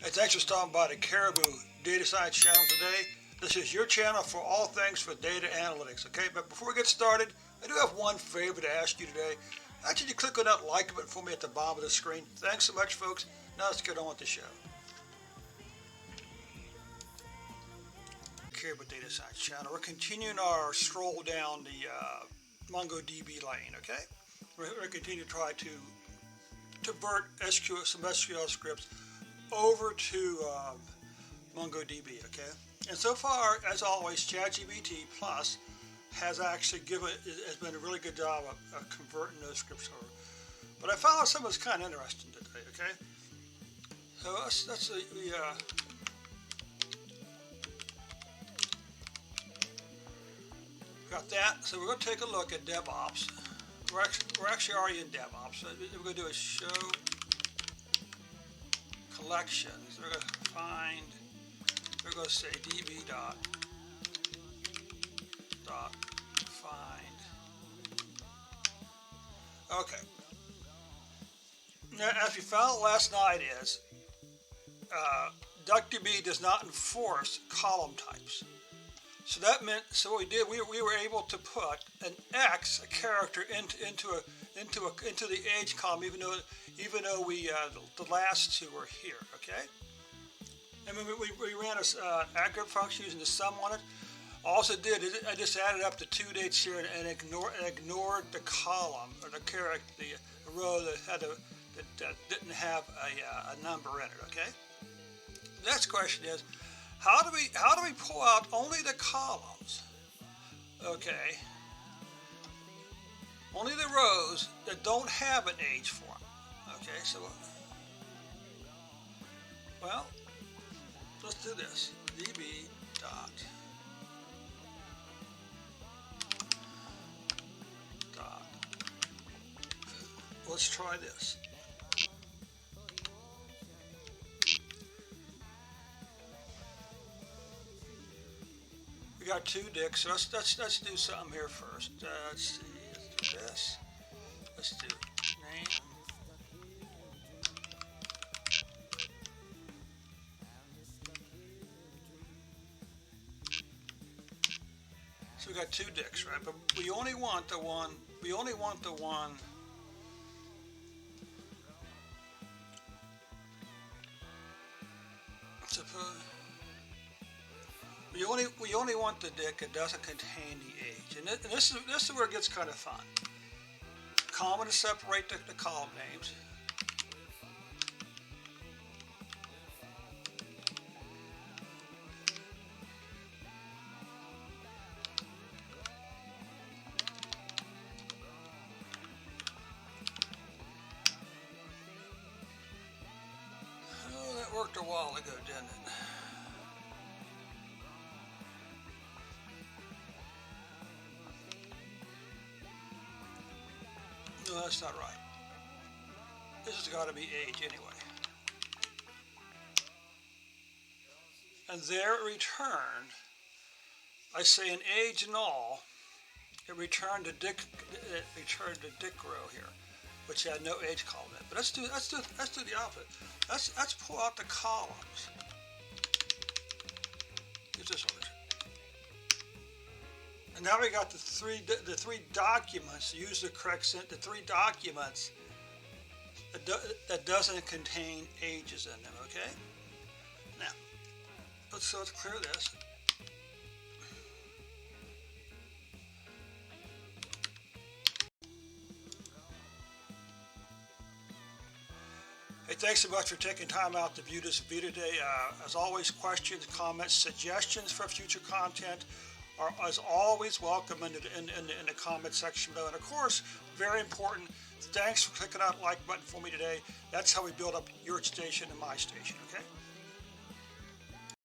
Hey, thanks for stopping by the Caribou Data Science channel today. This is your channel for all things for data analytics, okay? But before we get started, I do have one favor to ask you today. Actually, you click on that like button for me at the bottom of the screen. Thanks so much, folks. Now let's get on with the show. Caribou Data Science channel. We're continuing our stroll down the MongoDB lane, okay? We're going to continue to try to convert some SQL scripts over to MongoDB, okay? And so far, as always, ChatGPT Plus has actually has been a really good job of converting those scripts over. But I found out something that's kind of interesting today, okay? So that's got that. So we're going to take a look at DevOps. We're actually already in DevOps. So what we're going to do is show collections. We're going to find. We're going to say db dot find. Okay. Now, as we found last night, is DuckDB does not enforce column types. So that meant, so what we did, we were able to put an X, a character, into the age column, even though we the last two were here. Okay. And when we ran a aggregate function using the sum on it. All it did is I just added up the two dates here and ignored the column or the character, the row that didn't have a number in it. Okay. The next question is, how do we pull out only the columns? Okay. Only the rows that don't have an age form. Okay. So, well, let's do this. db dot. Let's try this. We got two dicks, so let's do something here first. Let's see, let's do this. Let's do name. So we got two dicks, right? But we only want the one. We only want the dick that doesn't contain the age, and this is where it gets kind of fun. Comma to separate the column names. Oh, that worked a while ago, didn't it? No, that's not right. This has got to be age anyway. And there it returned. I say an age null. It returned the dick row here, which had no age column in it. But let's do the opposite. Let's pull out the columns. Use this one. And now we got the three documents. Use the correct the three documents that doesn't contain ages in them. Okay. Now, let's clear this. Hey, thanks so much for taking time out to view this video today. As always, questions, comments, suggestions for future content are as always welcome in the comment section below. And of course, very important, thanks for clicking that like button for me today. That's how we build up your station and my station, okay?